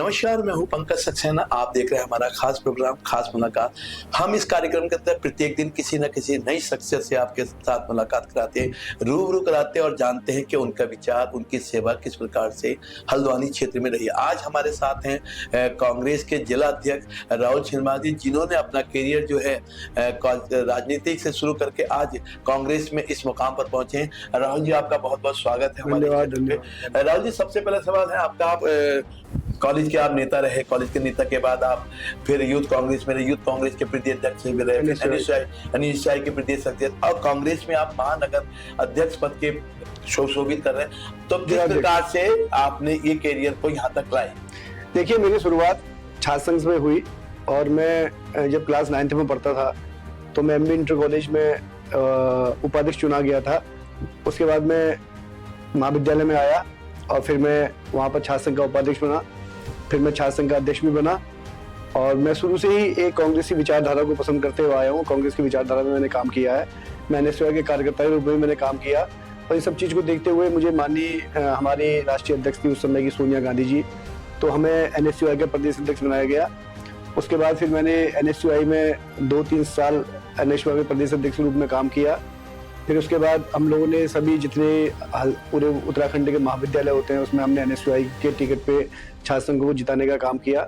नमस्कार, मैं हूं पंकज सक्सेना। आप देख रहे हैं हमारा खास प्रोग्राम खास मुलाकात। हम इस कार्यक्रम के अंदर प्रत्येक दिन किसी न किसी नई शख्सियत से आपके साथ मुलाकात कराते हैं, रूबरू कराते हैं और जानते हैं कि उनका विचार, उनकी सेवा किस प्रकार से हल्द्वानी क्षेत्र में रही है। आज हमारे साथ हैं कांग्रेस के जिला अध्यक्ष राहुल शर्मा जी, जिन्होंने अपना करियर जो है राजनीति से शुरू करके आज कांग्रेस में इस मुकाम पर पहुंचे हैं। राहुल जी, आपका बहुत बहुत स्वागत है हमारे क्षेत्र में। राहुल जी, सबसे पहला सवाल है आपका, आप कॉलेज के आप नेता रहे, कॉलेज के नेता के बाद आप फिर यूथ कांग्रेस में रहे, यूथ कांग्रेस के प्रदेश अध्यक्ष भी रहे, अनिश चाय के प्रदेश अध्यक्ष, और कांग्रेस में आप महानगर अध्यक्ष पद के शोभित कर रहे हैं। तो किस प्रकार से आपने ये करियर को यहाँ तक लाए? देखिए, मेरी शुरुआत छात्र संघ में हुई और मैं जब क्लास 9th में पढ़ता था तो मैं एमबी इंटर कॉलेज में उपाध्यक्ष चुना गया था। उसके बाद मैं महाविद्यालय में आया और फिर मैं वहाँ पर छात्र संघ का उपाध्यक्ष बना, फिर मैं छात्र संघ का अध्यक्ष भी बना। और मैं शुरू से ही एक कांग्रेसी विचारधारा को पसंद करते हुए आया हूँ। कांग्रेस की विचारधारा में मैंने काम किया है, मैंने एनएसयूआई के कार्यकर्ता के रूप में मैंने काम किया। और इन सब चीज़ को देखते हुए मुझे माननीय हमारी राष्ट्रीय अध्यक्ष थी उस समय की सोनिया गांधी जी, तो हमें एनएसयूआई का प्रदेश अध्यक्ष बनाया गया। उसके बाद फिर मैंने एनएसयूआई में 2-3 साल एनएसयूआई में प्रदेश अध्यक्ष के रूप में काम किया। फिर उसके बाद हम लोगों ने सभी जितने पूरे उत्तराखंड के महाविद्यालय होते हैं उसमें हमने एनएसयूआई के टिकट पे छात्र संघ को जिताने का काम किया।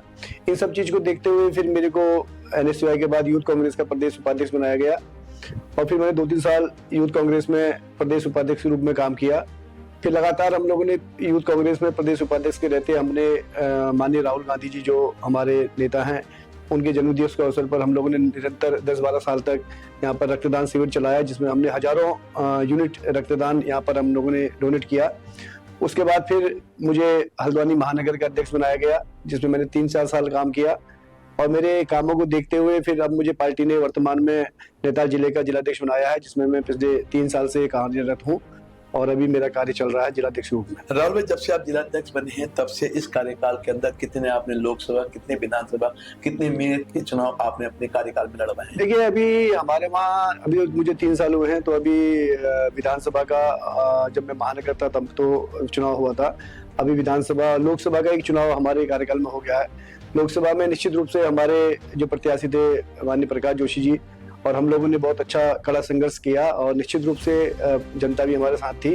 इन सब चीज़ को देखते हुए फिर मेरे को एनएसयूआई के बाद यूथ कांग्रेस का प्रदेश उपाध्यक्ष बनाया गया और फिर मैंने 2-3 साल यूथ कांग्रेस में प्रदेश उपाध्यक्ष के रूप में काम किया। फिर लगातार हम लोगों ने यूथ कांग्रेस में प्रदेश उपाध्यक्ष के रहते हमने माननीय राहुल गांधी जी जो हमारे नेता हैं, उनके जन्मदिवस के अवसर पर हम लोगों ने निरंतर 10-12 साल तक यहाँ पर रक्तदान शिविर चलाया, जिसमें हमने हजारों यूनिट रक्तदान यहाँ पर हम लोगों ने डोनेट किया। उसके बाद फिर मुझे हल्द्वानी महानगर का अध्यक्ष बनाया गया, जिसमें मैंने 3-4 साल काम किया। और मेरे कामों को देखते हुए फिर अब मुझे पार्टी ने वर्तमान में नैनीताल जिले का जिलाध्यक्ष बनाया है, जिसमें मैं पिछले 3 साल से कार्यरत हूँ और अभी मेरा कार्य चल रहा है जिलाध्यक्ष रूप में। राहुल भाई, जब से आप जिलाध्यक्ष बने हैं तब से इस कार्यकाल के अंदर कितने आपने लोकसभा, कितने विधानसभा, कितने मेयर के चुनाव आपने अपने कार्यकाल में लड़वाए हैं? देखिए, अभी हमारे वहाँ अभी मुझे 3 साल हुए हैं, तो अभी विधानसभा का जब मैं महानगर था तब तो चुनाव हुआ था। अभी विधानसभा लोकसभा का एक चुनाव हमारे कार्यकाल में हो गया है। लोकसभा में निश्चित रूप से हमारे जो प्रत्याशी थे माननीय प्रकाश जोशी जी, और हम लोगों ने बहुत अच्छा कड़ा संघर्ष किया और निश्चित रूप से जनता भी हमारे साथ थी।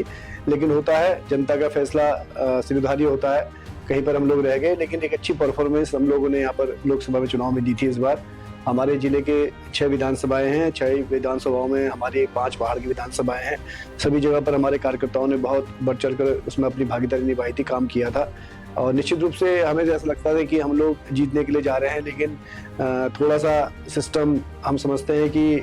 लेकिन होता है, जनता का फैसला सिरधारी होता है, कहीं पर हम लोग रह गए, लेकिन एक अच्छी परफॉर्मेंस हम लोगों ने यहाँ पर लोकसभा में चुनाव में दी थी। इस बार हमारे जिले के 6 विधानसभाएं हैं, 6 विधानसभाओं में हमारी 5 पहाड़ की विधानसभाएं हैं। सभी जगह पर हमारे कार्यकर्ताओं ने बहुत बढ़ चढ़ कर उसमें अपनी भागीदारी निभाई थी, काम किया था। और निश्चित रूप से हमें ऐसा लगता था कि हम लोग जीतने के लिए जा रहे हैं, लेकिन थोड़ा सा सिस्टम हम समझते हैं कि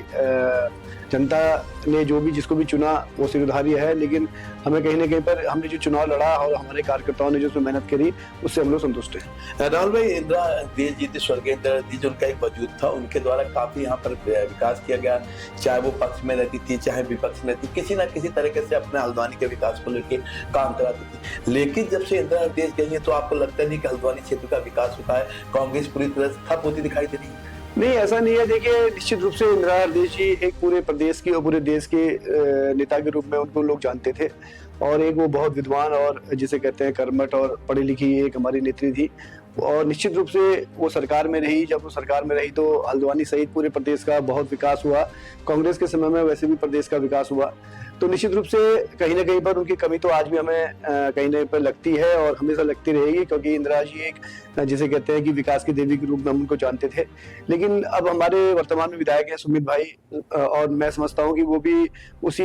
जनता ने जो भी जिसको भी चुना वो सिरधारी है, लेकिन हमें कहीं ना कहीं पर हमने जो चुनाव लड़ा और हमारे कार्यकर्ताओं ने जो उसमें मेहनत करी उससे हम लोग संतुष्ट हैं। राहुल भाई, इंदिरा देश जी, स्वर्गीय इंदिरा देश जी, उनका एक वजूद था, उनके द्वारा काफी यहाँ पर विकास किया गया, चाहे वो पक्ष में रहती थी चाहे विपक्ष में रहती, किसी न किसी तरीके से अपने हल्द्वानी के विकास को लेकर काम कराती थी। लेकिन जब से इंदिरा देश गई है तो आपको लगता नहीं कि हल्द्वानी क्षेत्र का विकास हुआ है? कांग्रेस पूरी तरह से ठप होती दिखाई दे रही है? नहीं, ऐसा नहीं है। देखिए, निश्चित रूप से इंदिरा हृदयेश जी एक पूरे प्रदेश की और पूरे देश के नेता के रूप में उनको लोग जानते थे, और एक वो बहुत विद्वान और जिसे कहते हैं कर्मठ और पढ़ी लिखी एक हमारी नेत्री थी। और निश्चित रूप से वो सरकार में रही, जब वो सरकार में रही तो हल्द्वानी सहित पूरे प्रदेश का बहुत विकास हुआ। कांग्रेस के समय में वैसे भी प्रदेश का विकास हुआ। तो निश्चित रूप से कहीं ना कहीं पर उनकी कमी तो आज भी हमें कहीं ना पर लगती है और हमेशा लगती रहेगी, क्योंकि इंदिरा जी एक जिसे कहते हैं कि विकास की देवी के रूप में हम उनको जानते थे। लेकिन अब हमारे वर्तमान में विधायक हैं सुमित भाई, और मैं समझता हूं कि वो भी उसी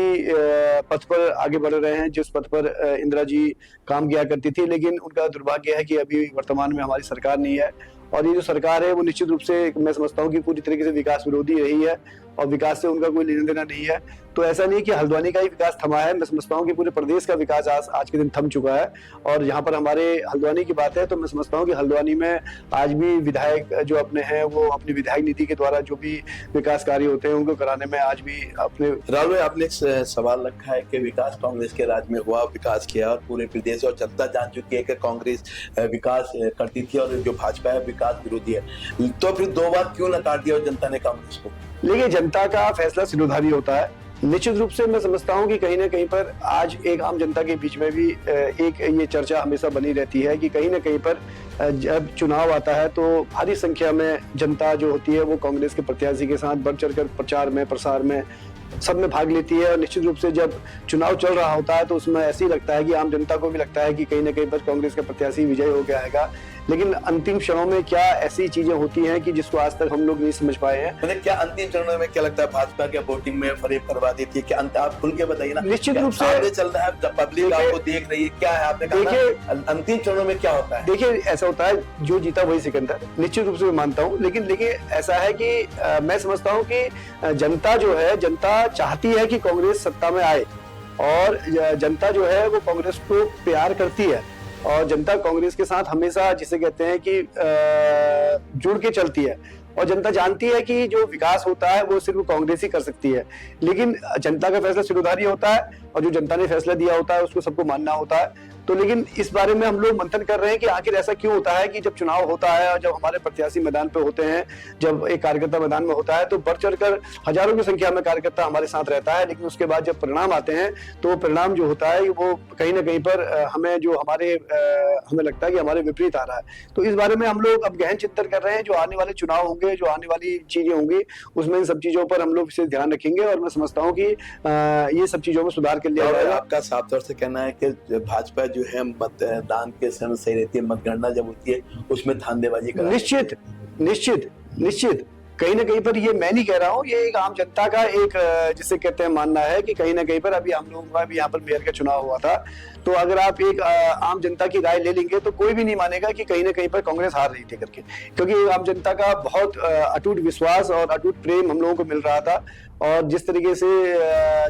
पथ पर आगे बढ़ रहे हैं जिस पथ पर इंदिरा जी काम किया करती थी। लेकिन उनका दुर्भाग्य है कि अभी वर्तमान में हमारी सरकार नहीं है, और ये जो सरकार है वो निश्चित रूप से मैं समझता हूँ कि पूरी तरीके से विकास विरोधी रही है और विकास से उनका कोई लेना देना नहीं है। तो ऐसा नहीं कि हल्द्वानी का ही विकास थमा है, मैं समझता हूँ कि पूरे प्रदेश का विकास आज के दिन थम चुका है। और यहाँ पर हमारे हल्द्वानी की बात है तो मैं समझता हूँ कि हल्द्वानी में आज भी विधायक जो अपने हैं वो अपनी विधायक नीति के द्वारा जो भी विकास कार्य होते हैं उनको कराने में आज भी अपने। राहुल भाई, आपने एक सवाल रखा है कि विकास कांग्रेस के राज में हुआ, विकास किया और पूरे प्रदेश और जनता जान चुकी है कि कांग्रेस विकास करती थी और जो भाजपा है विकास विरोधी है, तो फिर 2 बार क्यों नकार दिया जनता ने कांग्रेस को? लेकिन जनता का फैसला सिरोधारी होता है, निश्चित रूप से मैं समझता हूं कि कहीं ना कहीं पर आज एक आम जनता के बीच में भी एक ये चर्चा हमेशा बनी रहती है कि कहीं ना कहीं पर जब चुनाव आता है तो भारी संख्या में जनता जो होती है वो कांग्रेस के प्रत्याशी के साथ बढ़ चढ़कर प्रचार में, प्रसार में, सब में भाग लेती है। और निश्चित रूप से जब चुनाव चल रहा होता है तो उसमें ऐसे ही लगता है कि आम जनता को भी लगता है कि कहीं ना कहीं पर कांग्रेस का प्रत्याशी विजय हो गया है। लेकिन अंतिम क्षणों में क्या ऐसी चीजें होती हैं कि जिसको आज तक हम लोग नहीं समझ पाए हैं। मतलब क्या अंतिम चरणों में क्या लगता है भाजपा क्या वोटिंग में फरेब करवा देती है? क्या अंत आप खुल के बताइए ना। निश्चित रूप से चल रहा है, पब्लिक आपको देख रही है, क्या है आपने कहा देखिए अंतिम चरणों में क्या होता है? देखिए ऐसा होता है जो जीता वही सिकंदर, निश्चित रूप से मैं मानता हूँ। लेकिन ऐसा है कि मैं समझता हूँ कि जनता जो है, जनता चाहती है कि कांग्रेस सत्ता में आए और जनता जो है वो कांग्रेस को प्यार करती है और जनता कांग्रेस के साथ हमेशा जिसे कहते हैं कि जुड़ के चलती है और जनता जानती है कि जो विकास होता है वो सिर्फ कांग्रेस ही कर सकती है। लेकिन जनता का फैसला सिरोधार्य होता है और जो जनता ने फैसला दिया होता है उसको सबको मानना होता है। तो लेकिन इस बारे में हम लोग मंथन कर रहे हैं कि आखिर ऐसा क्यों होता है कि जब चुनाव होता है और जब हमारे प्रत्याशी मैदान पे होते हैं, जब एक कार्यकर्ता मैदान में होता है तो बढ़ चढ़कर हजारों की संख्या में कार्यकर्ता हमारे साथ रहता है, लेकिन उसके बाद जब परिणाम आते हैं तो परिणाम जो होता है वो कहीं ना कहीं पर हमें लगता है कि हमारे विपरीत आ रहा है। तो इस बारे में हम लोग अब गहन चिंतन कर रहे हैं। जो आने वाले चुनाव होंगे, जो आने वाली चीजें होंगी, उसमें इन सब चीजों पर हम लोग विशेष ध्यान रखेंगे और मैं समझता हूँ कि ये सब चीजों में सुधार कर लिया जाएगा। आपका साफ तौर से कहना है कि भाजपा जो है मतदान के समय सही रहती है, मतगणना जब होती है उसमें धांधेबाजी कर निश्चित कहीं ना कहीं पर ये मैं नहीं कह रहा हूँ, ये एक आम जनता का एक जिसे कहते हैं मानना है कि कहीं ना कहीं पर अभी हम लोगों का भी यहाँ पर मेयर का चुनाव हुआ था तो अगर आप एक आम जनता की राय ले लेंगे तो कोई भी नहीं मानेगा कि कहीं ना कहीं पर कांग्रेस हार रही थी करके, क्योंकि आम जनता का बहुत अटूट विश्वास और अटूट प्रेम हम लोगों को मिल रहा था। और जिस तरीके से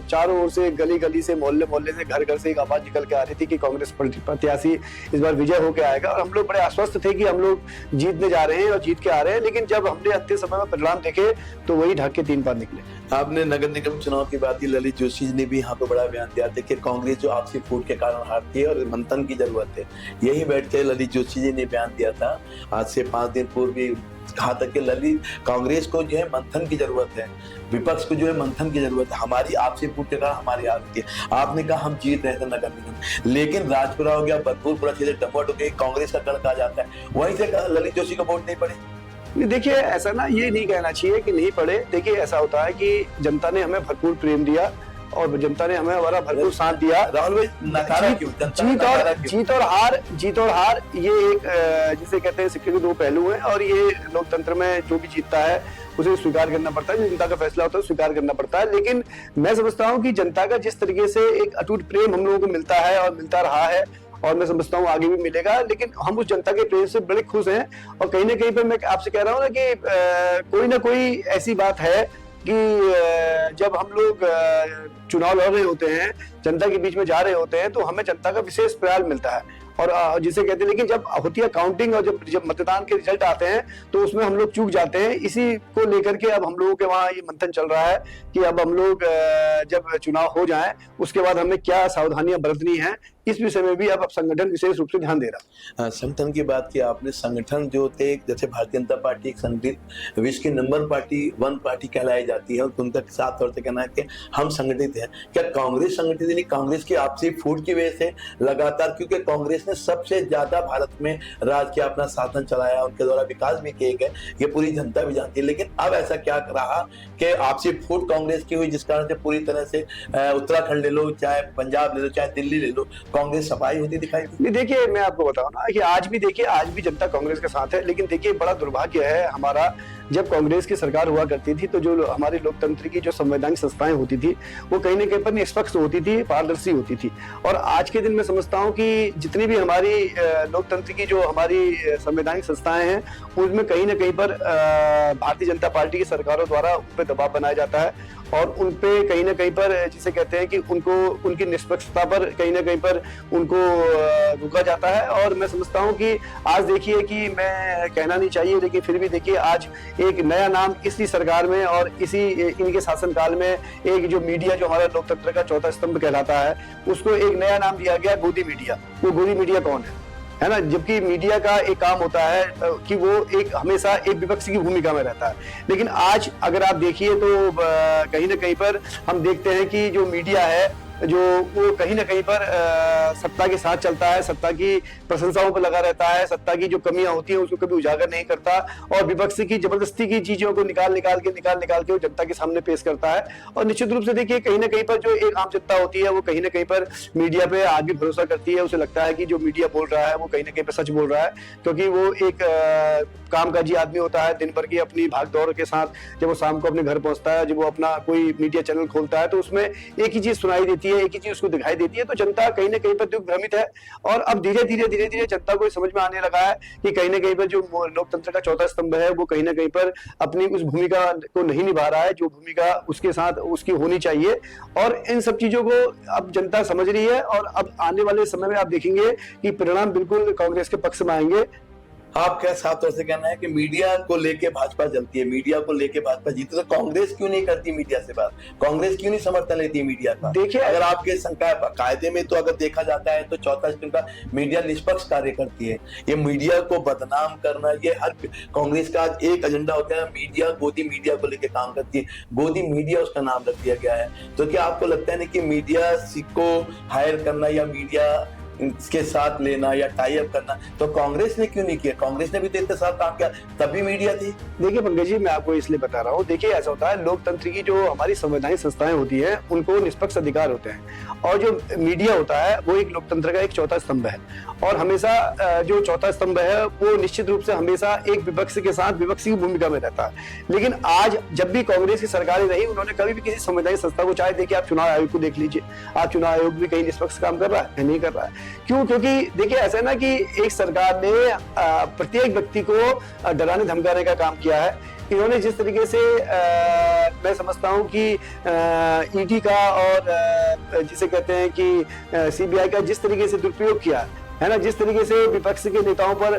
चारों ओर से, गली गली से, मोहल्ले मोहल्ले से, घर घर से एक आवाज निकल के आ रही थी कि कांग्रेस प्रत्याशी इस बार विजय होकर आएगा और हम लोग बड़े आश्वस्त थे कि हम लोग जीतने जा रहे हैं और जीत के आ रहे हैं। लेकिन जब हमने अंतिम समय में परिणाम देखे तो वही ढक के 3 बार निकले। आपने नगर निगम चुनाव की बात की, ललित जोशी जी ने भी यहाँ पे बड़ा बयान दिया था कि कांग्रेस जो आपसी फूट के कारण हारती है और मंथन की जरूरत है। यही बैठते ललित जोशी जी ने बयान दिया था आज से 5 दिन पूर्व भी, कहा था कि ललित कांग्रेस को जो है मंथन की जरूरत है, विपक्ष को जो है मंथन की जरूरत है, हमारी आपसी फूट के कारण हमारी हारती है। आपने कहा हम जीत रहे थे नगर निगम, लेकिन राजपुरा हो गया, भरपूरपुरा क्षेत्र डमवट हो गया, कांग्रेस का गढ़ कहा जाता है, वहीं से ललित जोशी को वोट नहीं पड़े। देखिए ऐसा ना, ये नहीं कहना चाहिए कि नहीं पड़े। देखिए ऐसा होता है कि जनता ने हमें भरपूर प्रेम दिया और जनता ने हमें हमारा भरपूर साथ दिया। राहुल भाई नकारा क्यों? जीत और हार ये एक जिसे कहते हैं सिक्के के 2 पहलू हैं और ये लोकतंत्र में जो भी जीतता है उसे स्वीकार करना पड़ता है, जनता का फैसला होता है स्वीकार करना पड़ता है। लेकिन मैं समझता हूँ कि जनता का जिस तरीके से एक अटूट प्रेम हम लोगों को मिलता है और मिलता रहा है और मैं समझता हूँ आगे भी मिलेगा, लेकिन हम उस जनता के प्रेम से बड़े खुश हैं। और कहीं ना कहीं पर मैं आपसे कह रहा हूँ ना कि कोई ना कोई ऐसी बात है कि जब हम लोग चुनाव लड़ रहे होते हैं, जनता के बीच में जा रहे होते हैं तो हमें जनता का विशेष प्यार मिलता है और जिसे कहते हैं। लेकिन जब होती है काउंटिंग और जब मतदान के रिजल्ट आते हैं तो उसमें हम लोग चूक जाते हैं। इसी को लेकर के अब हम लोगों के वहाँ ये मंथन चल रहा है कि अब हम लोग जब चुनाव हो जाए उसके बाद हमें क्या सावधानियां बरतनी है, इस विषय में भी अब संगठन विशेष रूप से ध्यान दे रहा है। संगठन की बात की आपने, संगठन जो थे जैसे भारतीय जनता पार्टी एक संगठित विश्व की नंबर 1 पार्टी कहलाई जाती है और उनका साफ तौर से कहना है कि हम संगठित हैं। क्या कांग्रेस संगठित नहीं? कांग्रेस की आपसी फूट की वजह से लगातार, क्योंकि कांग्रेस ने सबसे ज्यादा भारत में राज किया, अपना शासन चलाया, उनके द्वारा विकास भी किए गए, ये पूरी जनता भी जानती है। लेकिन अब ऐसा क्या रहा कि आपसी फूट कांग्रेस की हुई जिस कारण से पूरी तरह से उत्तराखंड ले लो, चाहे पंजाब ले लो, चाहे दिल्ली ले लो, कांग्रेस सफाई होती दिखाई दी। देखिए मैं आपको बताऊं ना कि आज भी जनता कांग्रेस के साथ है। लेकिन देखिए बड़ा दुर्भाग्य है हमारा, जब कांग्रेस की सरकार हुआ करती थी तो जो हमारी लोकतंत्र की जो संवैधानिक संस्थाएं होती थी वो कहीं ना कहीं पर निष्पक्ष होती थी, पारदर्शी होती थी। और आज के दिन मैं समझता हूं कि जितनी भी हमारी लोकतंत्र की जो हमारी संवैधानिक संस्थाएं हैं उनमें कहीं ना कहीं पर भारतीय जनता पार्टी की सरकारों द्वारा उन पर दबाव बनाया जाता है और उनपे कहीं ना कहीं पर जिसे कहते हैं कि उनको उनकी निष्पक्षता पर कहीं ना कहीं पर उनको रुका जाता है। और मैं समझता हूं कि आज देखिए कि मैं कहना नहीं चाहिए लेकिन फिर भी देखिए आज एक नया नाम इसी सरकार में और इसी इनके शासनकाल में एक जो मीडिया जो हमारा लोकतंत्र का चौथा स्तंभ कहलाता है उसको एक नया नाम दिया गया, गोदी मीडिया। वो गोदी मीडिया कौन है? है ना। जबकि मीडिया का एक काम होता है कि वो एक हमेशा एक विपक्ष की भूमिका में रहता है। लेकिन आज अगर आप देखिए तो कहीं ना कहीं पर हम देखते हैं कि जो मीडिया है जो वो कहीं ना कहीं पर सत्ता के साथ चलता है, सत्ता की प्रशंसाओं पर लगा रहता है, सत्ता की जो कमियां होती हैं उसको कभी उजागर नहीं करता और विपक्ष की जबरदस्ती की चीजों को निकाल निकाल के वो जनता के सामने पेश करता है। और निश्चित रूप से देखिए कहीं ना कहीं पर जो एक आम जनता होती है वो कहीं ना कहीं पर मीडिया पे आज भी भरोसा करती है। उसे लगता है कि जो मीडिया बोल रहा है वो कहीं ना कहीं पर सच बोल रहा है, क्योंकि वो एक कामकाजी आदमी होता है। दिन भर की अपनी भाग दौड़ के साथ जब वो शाम को अपने घर पहुंचता है, जब वो अपना कोई मीडिया चैनल खोलता है तो उसमें एक ही चीज सुनाई देती है, एक ही चीज उसको दिखाई देती है। तो जनता कहीं ना कहीं पर दिग्भ्रमित है और अब धीरे धीरे जनता को समझ में आने लगा है कि कहीं ना कहीं पर जो लोकतंत्र का चौथा स्तंभ है वो कहीं ना कहीं पर अपनी उस भूमिका को नहीं निभा रहा है जो भूमिका उसके साथ उसकी होनी चाहिए। और इन सब चीजों को अब जनता समझ रही है और अब आने वाले समय में आप देखेंगे कि परिणाम बिल्कुल कांग्रेस के पक्ष में आएंगे। आपका साफ तौर से कहना है कि मीडिया को लेके भाजपा जलती है, मीडिया को लेके भाजपा जीती, तो कांग्रेस क्यों नहीं करती मीडिया से बात? कांग्रेस क्यों नहीं समर्थन लेती मीडिया का? देखिए अगर आपके शंका है कायदे में तो अगर देखा जाता है तो चौथा स्तंभ का मीडिया निष्पक्ष कार्य करती है। ये मीडिया को बदनाम करना ये हर कांग्रेस का आज एक एजेंडा होता है। मीडिया गोदी मीडिया को लेकर काम करती है, गोदी मीडिया उसका नाम रख दिया गया है। तो क्या आपको लगता है कि मीडिया को हायर करना या मीडिया इसके साथ लेना या टाई अप करना तो कांग्रेस ने क्यों नहीं किया? कांग्रेस ने भी तो इतने साल काम किया, तभी मीडिया थी। देखिए पंकज जी, मैं आपको इसलिए बता रहा हूँ, देखिए ऐसा होता है लोकतंत्र की जो हमारी संवैधानिक संस्थाएं होती है उनको निष्पक्ष अधिकार होते हैं और जो मीडिया होता है वो एक लोकतंत्र का एक चौथा स्तंभ है। और हमेशा जो चौथा स्तंभ है वो निश्चित रूप से हमेशा एक विपक्ष के साथ विपक्षी की भूमिका में रहता है। लेकिन आज जब भी कांग्रेस की सरकारें रही उन्होंने कभी भी किसी संवैधानिक संस्था को, चाहे देखिए आप चुनाव आयोग को देख लीजिए, आप चुनाव आयोग भी कहीं निष्पक्ष काम कर रहा है? नहीं कर रहा है। क्यों? क्योंकि देखिए ऐसा है ना कि एक सरकार ने प्रत्येक व्यक्ति को डराने धमकाने का काम किया है। इन्होंने जिस तरीके से मैं समझता हूं कि ईडी का और जिसे कहते हैं कि सीबीआई का जिस तरीके से दुरुपयोग किया है ना, जिस तरीके से विपक्ष के नेताओं पर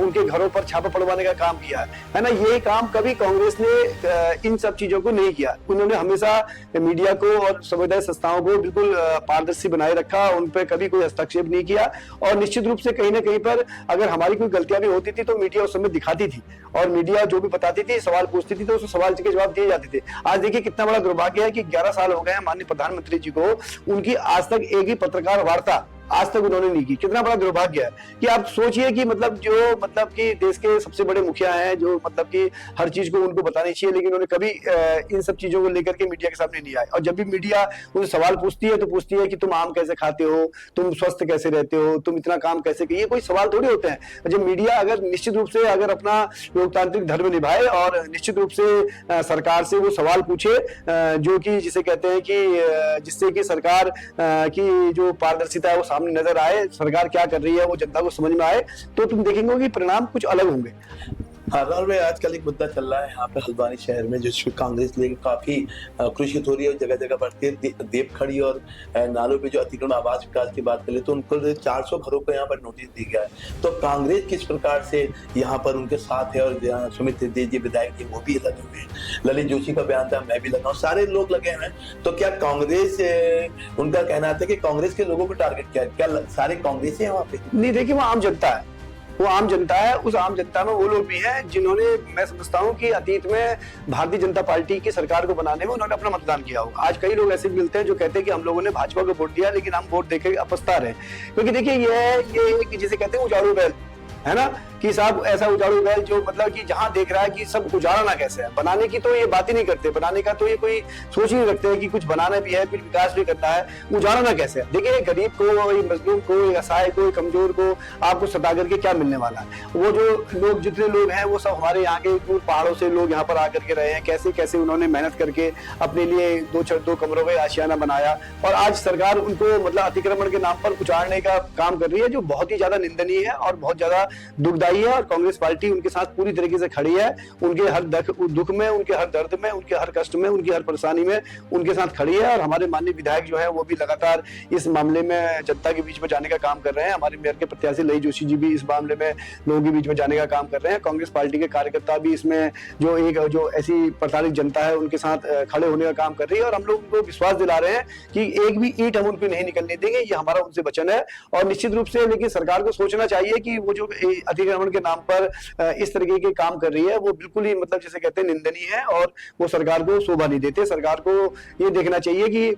उनके घरों पर छापा पड़वाने का काम किया है ना, ये काम कभी कांग्रेस ने इन सब चीजों को नहीं किया। उन्होंने हमेशा मीडिया को और संवैधानिक संस्थाओं को बिल्कुल पारदर्शी बनाए रखा, उन पर कभी कोई हस्तक्षेप नहीं किया। और निश्चित रूप से कहीं ना कहीं पर अगर हमारी कोई गलतियां भी होती थी तो मीडिया उस समय दिखाती थी और मीडिया जो भी बताती थी, सवाल पूछती थी तो उस सवाल के जवाब दिए जाते थे। आज देखिए कितना बड़ा दुर्भाग्य है कि 11 साल हो गए हैं माननीय प्रधानमंत्री जी को, उनकी आज तक एक ही पत्रकार वार्ता आज तक उन्होंने नहीं की। कितना बड़ा दुर्भाग्य है कि आप सोचिए कि मतलब कि देश के सबसे बड़े मुखिया हैं जो मतलब कि हर चीज को उनको बतानी चाहिए, लेकिन उन्होंने कभी इन सब चीजों को लेकर के मीडिया के सामने नहीं आए। और जब भी मीडिया उनसे सवाल पूछती है तो पूछती है कि तुम आम कैसे खाते हो, तुम स्वस्थ कैसे रहते हो, तुम इतना काम कैसे, ये कोई सवाल थोड़ी होते हैं। जब मीडिया अगर निश्चित रूप से अगर अपना लोकतांत्रिक धर्म निभाए और निश्चित रूप से सरकार से वो सवाल पूछे जो कि जिसे कहते हैं कि जिससे कि सरकार की जो पारदर्शिता है वो सामने नजर आए, सरकार क्या कर रही है वो जनता को समझ में आए, तो तुम देखेंगे कि परिणाम कुछ अलग होंगे। हाँ, राहुल भाई, आजकल एक मुद्दा चल रहा है यहाँ पे हल्द्वानी शहर में जो कांग्रेस लेकर काफी क्रुशित हो रही है और जगह जगह बढ़ती है। देवखड़ी और नालों पे जो अतिक्रमण आवास विकास की बात करें तो उनको 400 घरों को यहाँ पर नोटिस दी गया है। तो कांग्रेस किस प्रकार से यहाँ पर उनके साथ है और सुमित त्रिवेदी जी विधायक जी वो भी लगे हुए हैं, ललित जोशी का बयान था, मैं भी लगा हूँ, सारे लोग लगे हैं। तो क्या कांग्रेस, उनका कहना था कि कांग्रेस के लोगों को टारगेट किया, क्या सारे कांग्रेस है वहाँ पे? नहीं, देखिए वो आम जनता है, वो आम जनता है। उस आम जनता में वो लोग भी हैं जिन्होंने, मैं समझता हूं कि अतीत में भारतीय जनता पार्टी की सरकार को बनाने में उन्होंने अपना मतदान किया होगा। आज कई लोग ऐसे मिलते हैं जो कहते हैं कि हम लोगों ने भाजपा को वोट दिया लेकिन हम वोट देके पछता रहे। क्योंकि देखिए ये जिसे कहते हैं उजाड़ू बैल है ना, कि साहब ऐसा उजाड़ू बैल जो मतलब कि जहां देख रहा है कि सब उजाड़ना कैसे है, बनाने की तो ये बात ही नहीं करते, बनाने का तो ये कोई सोच ही नहीं रखते हैं कि कुछ बनाना भी है, कुछ विकास भी करना है, उजाड़ना कैसे है। देखिए गरीब को, मजलूम को, असहाय को, कमजोर को आपको सता करके क्या मिलने वाला है। वो जो लोग, जितने लोग हैं वो सब हमारे यहाँ के पहाड़ों से लोग यहाँ पर आकर के रहे हैं, कैसे कैसे उन्होंने मेहनत करके अपने लिए दो कमरों का आशियाना बनाया और आज सरकार उनको मतलब अतिक्रमण के नाम पर उचाड़ने का काम कर रही है, जो बहुत ही ज्यादा निंदनीय है और बहुत ज्यादा दुखदायी है और कांग्रेस पार्टी उनके साथ पूरी तरीके से खड़ी है। उनके हर दुख में, उनके हर दर्द में, उनके हर कष्ट में, उनकी हर परेशानी में उनके साथ खड़ी है। और हमारे माननीय विधायक जो है वो भी लगातार इस मामले में जनता के बीच में जाने का काम कर रहे हैं। हमारे मेयर के प्रत्याशी लई जोशी जी भी इस मामले में लोगों के बीच में जाने का काम कर रहे हैं। कांग्रेस पार्टी के कार्यकर्ता भी इसमें जो ऐसी प्रताड़ित जनता है उनके साथ खड़े होने का काम कर रही है। और हम लोग उनको विश्वास दिला रहे हैं कि एक भी ईंट हम उनको नहीं निकलने देंगे, ये हमारा उनसे वचन है। और निश्चित रूप से लेकिन सरकार को सोचना चाहिए कि वो जो अतिक्रमण के नाम पर इस तरीके के काम कर रही है वो बिल्कुल ही मतलब जिसे कहते हैं निंदनीय है और वो सरकार को शोभा नहीं देते। सरकार को ये देखना चाहिए कि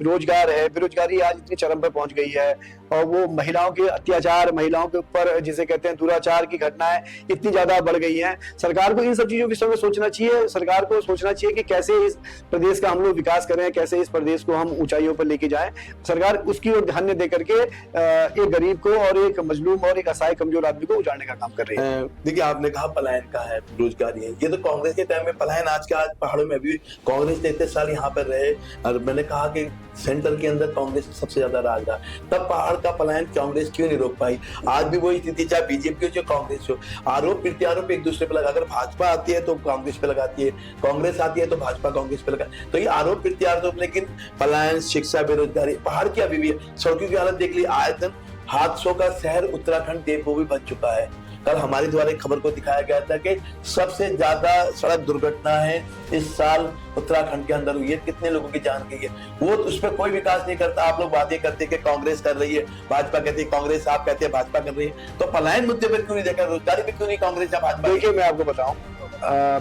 रोजगार है, बेरोजगारी आज इतनी चरम पर पहुंच गई है और वो महिलाओं के अत्याचार, महिलाओं के ऊपर जिसे कहते हैं दुराचार की घटनाएं इतनी ज्यादा बढ़ गई हैं। सरकार को इन सब चीजों के विषय में सोचना चाहिए। सरकार को सोचना चाहिए कि कैसे इस प्रदेश का हम लोग विकास करें, कैसे इस प्रदेश को हम ऊंचाइयों पर लेके जाएं। सरकार उसकी ओर ध्यान दे करके एक गरीब को और एक मजलूम और एक असहाय कमजोर आदमी को उजाड़ने का काम कर रही है। देखिए, आपने कहा पलायन का है, रोजगारी है, ये तो कांग्रेस के टाइम में पलायन आज पहाड़ों में अभी कांग्रेस ने इतने साल यहाँ पर रहे और मैंने कहा कि सेंटर के अंदर कांग्रेस सबसे ज्यादा राज रहा, तब पहाड़ का पलायन कांग्रेस क्यों नहीं रोक पाई? आज भी वही स्थिति, चाहे बीजेपी हो चाहे कांग्रेस हो, आरोप प्रत्यारोप एक दूसरे पे लगा। अगर भाजपा आती है तो कांग्रेस पे लगाती है, कांग्रेस आती है तो भाजपा कांग्रेस पे लगा, तो ये आरोप प्रत्यारोप। लेकिन पलायन, शिक्षा, बेरोजगारी, पहाड़ की अभी भी सड़कों की हालत देख ली, आए दिन हादसों का शहर उत्तराखंड देवभूमि बन चुका है। कल हमारे द्वारा एक खबर को दिखाया गया था कि सबसे ज्यादा सड़क दुर्घटना है इस साल उत्तराखंड के अंदर हुई है, कितने लोगों की जान गई है। वो उस पर कोई विकास नहीं करता। आप लोग बातें करते कि कांग्रेस कर रही है, भाजपा कहती है कांग्रेस, आप कहते हैं भाजपा कर रही है, तो पलायन मुद्दे पर क्यों नहीं देखा? रोजगारी पे क्यों नहीं कांग्रेस या भाजपा? देखिए, मैं आपको बताऊं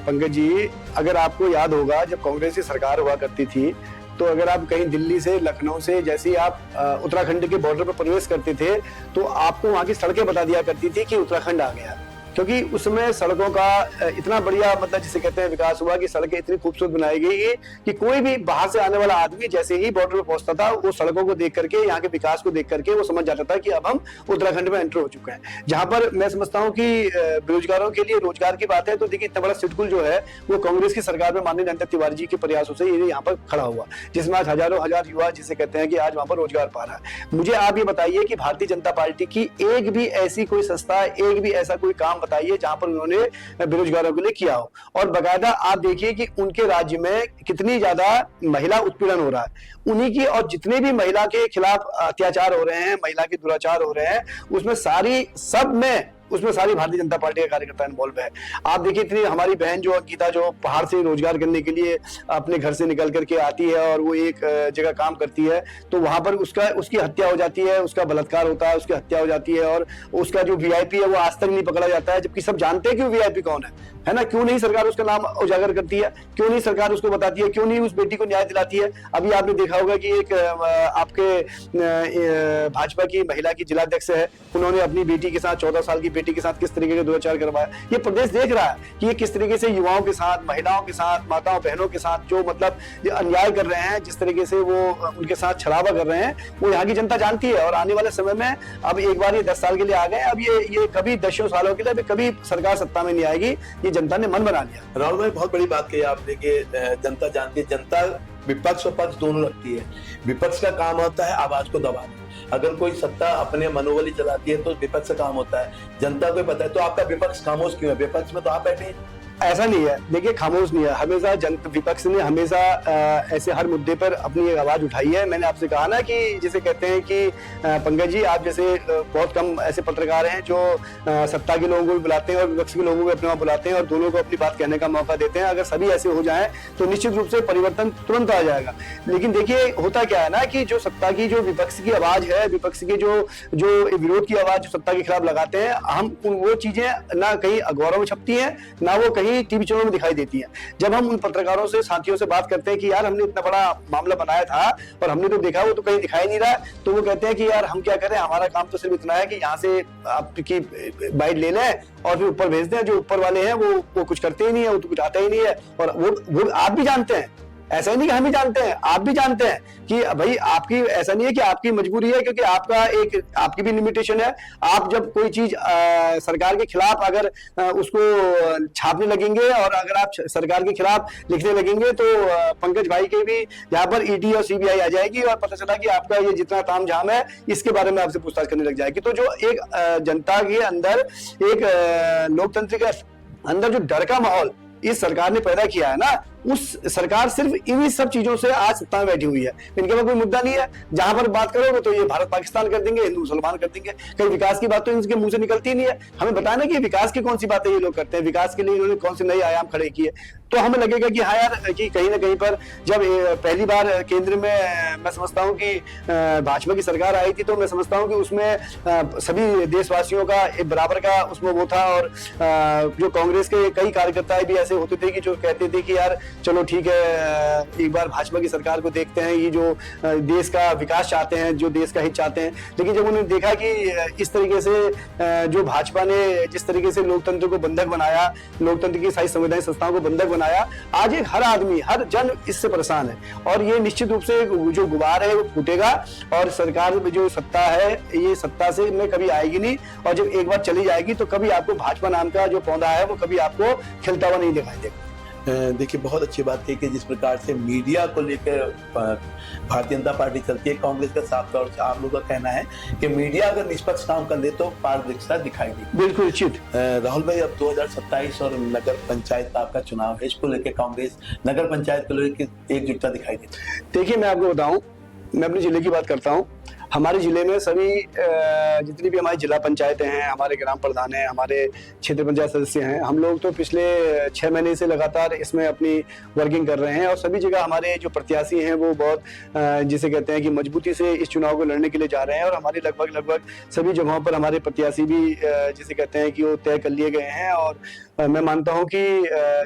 पंकज जी, अगर आपको याद होगा जब कांग्रेस की सरकार हुआ करती थी तो अगर आप कहीं दिल्ली से, लखनऊ से जैसे ही आप उत्तराखंड के बॉर्डर पर प्रवेश करते थे तो आपको वहां की सड़कें बता दिया करती थी कि उत्तराखंड आ गया, क्योंकि उसमें सड़कों का इतना बढ़िया मतलब जिसे कहते हैं विकास हुआ कि सड़कें इतनी खूबसूरत बनाई गई कि कोई भी बाहर से आने वाला आदमी जैसे ही बॉर्डर पर पहुंचता था वो सड़कों को देख करके, यहाँ के विकास को देख करके वो समझ जाता था कि अब हम उत्तराखंड में एंटर हो चुके हैं। जहां पर मैं समझता हूँ कि बेरोजगारों के लिए रोजगार की बात है तो देखिए इतना बड़ा सिटकुल जो है वो कांग्रेस की सरकार में माननीय नंदा तिवारी जी के प्रयासों से ये यहाँ पर खड़ा हुआ, जिसमें आज हजारों हजार युवा जिसे कहते हैं कि आज वहां पर रोजगार पा रहा है। मुझे आप ये बताइए कि भारतीय जनता पार्टी की एक भी ऐसी कोई संस्था, एक भी ऐसा कोई काम बताइए जहां पर उन्होंने बेरोजगारों के लिए किया हो। और बकायदा आप देखिए कि उनके राज्य में कितनी ज्यादा महिला उत्पीड़न हो रहा है, उन्हीं की और जितने भी महिला के खिलाफ अत्याचार हो रहे हैं, महिला के दुराचार हो रहे हैं, उसमें सारी भारतीय जनता पार्टी के कार्यकर्ता इन्वॉल्व है। आप देखिए इतनी हमारी बहन जो अंकिता जो पहाड़ से रोजगार करने के लिए अपने घर से निकल करके आती है और वो एक जगह काम करती है तो वहां पर उसकी हत्या हो जाती है, उसका बलात्कार होता है, उसकी हत्या हो जाती है और उसका जो वीआईपी है वो आज तक नहीं पकड़ा जाता है, जबकि सब जानते हैं कि वो वीआईपी कौन है ना? क्यों नहीं सरकार उसका नाम उजागर करती है? क्यों नहीं सरकार उसको बताती है? क्यों नहीं उस बेटी को न्याय दिलाती है? अभी आपने देखा होगा कि एक आपके भाजपा की महिला की जिलाध्यक्ष है, उन्होंने अपनी बेटी के साथ 14 साल की बेटी के साथ किस तरीके का दुराचार करवाया। ये प्रदेश देख रहा है कि ये किस तरीके से युवाओं के साथ, महिलाओं के साथ, माताओं बहनों के साथ जो मतलब अन्याय कर रहे हैं, जिस तरीके से वो उनके साथ छलावा कर रहे हैं, वो यहाँ की जनता जानती है। और आने वाले समय में अब एक बार ये 10 साल के लिए आ गए, अब ये कभी 10 सालों के लिए कभी सरकार सत्ता में नहीं आएगी, ये जनता ने मन बना लिया। राहुल भाई, बहुत बड़ी बात कही आपने कि जनता जानती है, जनता विपक्ष और पक्ष दोनों रखती है। विपक्ष का काम होता है आवाज को दबाना। अगर कोई सत्ता अपने मनोबल चलाती है तो विपक्ष का काम होता है जनता को पता है। तो आपका विपक्ष खामोश क्यों है? विपक्ष में तो आप बैठे हैं। ऐसा नहीं है, देखिए खामोश नहीं है, हमेशा विपक्ष ने हमेशा ऐसे हर मुद्दे पर अपनी एक आवाज उठाई है। मैंने आपसे कहा ना कि जिसे कहते हैं कि पंकज जी, आप जैसे बहुत कम ऐसे पत्रकार हैं जो सत्ता के लोगों को भी बुलाते हैं और विपक्ष के लोगों को अपने वहां बुलाते हैं और दोनों को अपनी बात कहने का मौका देते हैं। अगर सभी ऐसे हो जाएं तो निश्चित रूप से परिवर्तन तुरंत आ जाएगा। लेकिन देखिए होता क्या है ना कि जो सत्ता की, जो विपक्ष की आवाज है, विपक्ष की जो विरोध की आवाज जो सत्ता के खिलाफ लगाते हैं, हम वो चीजें ना कहीं अखबारों में छपती है, ना वो कहीं टीवी चैनलों में दिखाई देती है। जब हम उन पत्रकारों से, साथियों से बात करते हैं कि यार हमने इतना बड़ा मामला बनाया था और हमने तो देखा वो तो कहीं दिखाई नहीं रहा, तो वो कहते हैं कि यार हम क्या करें, हमारा काम तो सिर्फ इतना है कि यहाँ से आपकी बाइट ले लें और फिर ऊपर भेज दें। जो ऊपर वाले हैं वो कुछ करते ही नहीं है, वो तो कुछ आता ही नहीं है। और वो आप भी जानते हैं ऐसा ही नहीं कि हम ही जानते हैं, आप भी जानते हैं कि भाई आपकी, ऐसा नहीं है कि आपकी मजबूरी है, क्योंकि आपकी भी लिमिटेशन है। आप जब कोई चीज सरकार के खिलाफ अगर उसको छापने लगेंगे और अगर आप सरकार के खिलाफ लिखने लगेंगे तो पंकज भाई के भी यहाँ पर ईडी और सीबीआई आ जाएगी और पता चला कि आपका ये जितना तामझाम है इसके बारे में आपसे पूछताछ करने लग जाएगी। तो जो एक जनता के अंदर, एक लोकतंत्र के अंदर जो डर का माहौल इस सरकार ने पैदा किया है ना, उस सरकार सिर्फ इन्हीं सब चीजों से आज सत्ता में बैठी हुई है। इनके पास कोई मुद्दा नहीं है। जहां पर बात करोगे तो ये भारत पाकिस्तान कर देंगे, हिंदू मुसलमान कर देंगे। कहीं विकास की बात तो इनके मुंह से निकलती नहीं है। हमें बताना कि विकास की कौन सी बातें ये लोग करते हैं, विकास के लिए इन्होंने कौन से नए आयाम खड़े किए। तो हमें लगेगा कि हाँ यार, कि कहीं ना कहीं पर जब पहली बार केंद्र में मैं समझता हूँ कि भाजपा की सरकार आई थी, तो मैं समझता हूँ कि उसमें सभी देशवासियों का एक बराबर का उसमें वो था। और जो कांग्रेस के कई कार्यकर्ता भी ऐसे होते थे कि जो कहते थे कि यार चलो ठीक है, एक बार भाजपा की सरकार को देखते हैं, ये जो देश का विकास चाहते हैं, जो देश का हित चाहते हैं। लेकिन जब उन्होंने देखा कि इस तरीके से जो भाजपा ने जिस तरीके से लोकतंत्र को बंधक बनाया, लोकतंत्र की सारी संवैधानिक संस्थाओं को बंधक बनाया, आज एक हर आदमी, हर जन इससे परेशान है। और ये निश्चित रूप से जो गुबार है वो फूटेगा और सरकार में जो सत्ता है, ये सत्ता से में कभी आएगी नहीं। और जब एक बार चली जाएगी तो कभी आपको भाजपा नाम का जो पौधा है वो कभी आपको खिलता हुआ नहीं दिखाई देगा। देखिए, बहुत अच्छी बात है कि जिस प्रकार से मीडिया को लेकर भारतीय जनता पार्टी चलती है, कांग्रेस का साफ तौर से आप लोगों का कहना है कि मीडिया अगर निष्पक्ष काम कर ले तो पारदर्शिता दिखाई देगी। बिल्कुल उचित। राहुल भाई, अब 2027 और नगर पंचायत का आपका चुनाव है, इसको लेकर कांग्रेस नगर पंचायत को लेकर एकजुटता दिखाई देती है। देखिए, मैं आपको बताऊं, मैं अपने जिले की बात करता हूं। हमारे जिले में सभी जितनी भी हमारी जिला पंचायतें हैं, हमारे ग्राम प्रधान हैं, हमारे क्षेत्र पंचायत सदस्य हैं, हम लोग तो पिछले 6 महीने से लगातार इसमें अपनी वर्किंग कर रहे हैं। और सभी जगह हमारे जो प्रत्याशी हैं वो बहुत जिसे कहते हैं कि मजबूती से इस चुनाव को लड़ने के लिए जा रहे हैं। और हमारे लगभग सभी जगहों पर हमारे प्रत्याशी भी जिसे कहते हैं कि वो तय कर लिए गए हैं। और मैं मानता हूं कि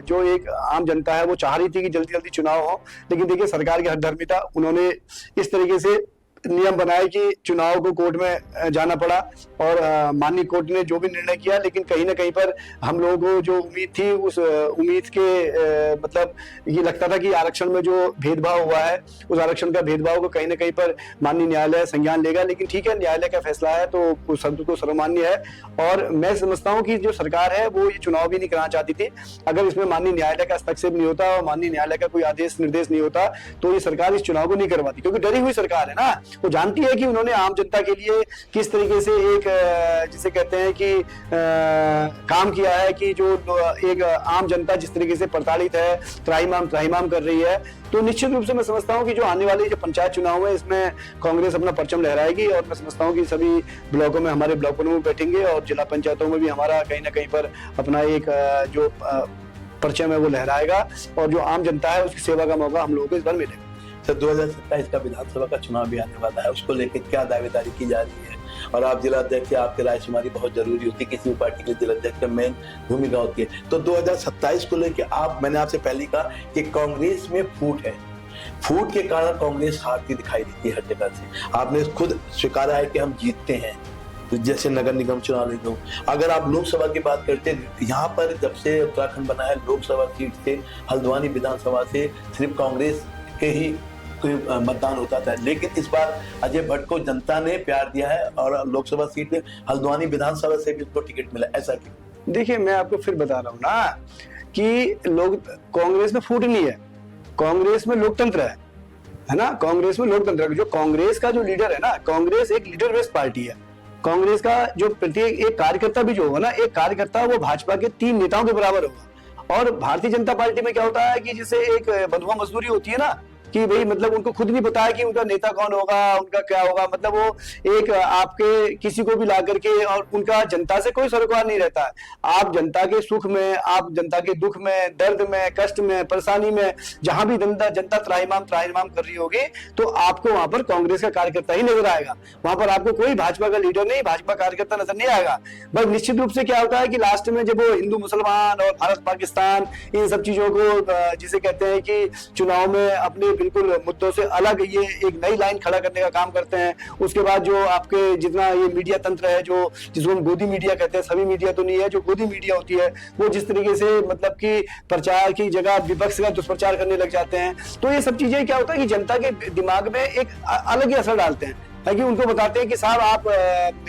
जो एक आम जनता है वो चाह रही थी कि जल्दी जल्दी चुनाव हो, लेकिन देखिए सरकार की हठधर्मिता, उन्होंने इस तरीके से नियम बनाए कि चुनाव को कोर्ट में जाना पड़ा। और माननीय कोर्ट ने जो भी निर्णय किया, लेकिन कहीं ना कहीं पर हम लोगों को जो उम्मीद थी, उस उम्मीद के मतलब ये लगता था कि आरक्षण में जो भेदभाव हुआ है, उस आरक्षण का भेदभाव को कहीं ना कहीं पर माननीय न्यायालय संज्ञान लेगा। लेकिन ठीक है, न्यायालय का फैसला है तो शब्द को सर्वमान्य है। और मैं समझता हूँ कि जो सरकार है वो ये चुनाव भी नहीं कराना चाहती थी। अगर इसमें माननीय न्यायालय का हस्तक्षेप नहीं होता और माननीय न्यायालय का कोई आदेश निर्देश नहीं होता तो ये सरकार इस चुनाव को नहीं करवाती, क्योंकि डरी हुई सरकार है ना। वो जानती है कि उन्होंने आम जनता के लिए किस तरीके से एक जिसे कहते हैं कि काम किया है, कि जो एक आम जनता जिस तरीके से प्रताड़ित है, त्राहिमाम कर रही है। तो निश्चित रूप से मैं समझता हूं कि जो आने वाले जो पंचायत चुनाव है इसमें कांग्रेस अपना परचम लहराएगी। और मैं समझता हूं कि सभी ब्लॉकों में हमारे ब्लॉक प्रमुख बैठेंगे और जिला पंचायतों में भी हमारा कहीं ना कहीं पर अपना एक जो परचम है वो लहराएगा। और जो आम जनता है उसकी सेवा का मौका हम लोगों को इस बार मिलेगा। सर, 2027 का विधानसभा का चुनाव भी आने वाला है, उसको लेकर क्या दावेदारी की जा रही है? और आप जिला अध्यक्ष, आपकी रायशुमारी बहुत जरूरी होती है, किसी भी पार्टी के जिला अध्यक्ष का मेन भूमिका होती है। तो 2027 को लेकर मैंने आपसे पहले कहा कि कांग्रेस में फूट है, फूट के कारण कांग्रेस हारती दिखाई देती है हर जगह से। आपने खुद स्वीकारा है कि हम जीतते हैं, जैसे नगर निगम चुनाव ले लो। अगर आप लोकसभा की बात करते हैं, यहाँ पर जब से उत्तराखंड बना है, लोकसभा सीट से हल्द्वानी विधानसभा से सिर्फ कांग्रेस के ही मतदान होता था। लेकिन इस बार अजय भट्ट को जनता ने प्यार दिया है और लोकसभा सीट में हल्द्वानी विधानसभा से भी उसको टिकट मिला। ऐसा क्यों? देखिए, मैं आपको फिर बता रहा हूँ ना कि लोग कांग्रेस में फूट नहीं है, कांग्रेस में लोकतंत्र है ना। कांग्रेस में लोकतंत्र, जो कांग्रेस का जो लीडर है ना, कांग्रेस एक लीडर बेस्ड पार्टी है। कांग्रेस का जो प्रत्येक एक कार्यकर्ता भी जो होगा ना, एक कार्यकर्ता वो भाजपा के 3 नेताओं के बराबर होगा। और भारतीय जनता पार्टी में क्या होता है कि जैसे एक बंधुआ मजदूरी होती है ना, कि भाई मतलब उनको खुद नहीं पता है कि उनका नेता कौन होगा, उनका क्या होगा। मतलब वो एक आपके किसी को भी ला करके, और उनका जनता से कोई सरोकार नहीं रहता है। आप जनता के सुख में, आप जनता के दुख में, दर्द में, कष्ट में, परेशानी में, जहां भी जनता त्राहिमाम कर रही होगी तो आपको वहां पर कांग्रेस का कार्यकर्ता ही नजर आएगा। वहां पर आपको कोई भाजपा का लीडर नहीं, भाजपा कार्यकर्ता नजर नहीं आएगा। बस निश्चित रूप से क्या होता है कि लास्ट में जब वो हिंदू मुसलमान और भारत पाकिस्तान इन सब चीजों को जिसे कहते हैं कि चुनाव में अपने बिल्कुल मुद्दों से अलग ये एक नई लाइन खड़ा करने का काम करते हैं। उसके बाद जो आपके जितना ये मीडिया तंत्र है, जो जिसको हम गोदी मीडिया कहते हैं, सभी मीडिया तो नहीं है, जो गोदी मीडिया होती है, वो जिस तरीके से मतलब कि प्रचार की जगह विपक्ष का दुष्प्रचार करने लग जाते हैं। तो ये सब चीजें क्या होता है कि जनता के दिमाग में एक अलग ही असर डालते हैं, ताकि उनको बताते हैं कि साहब आप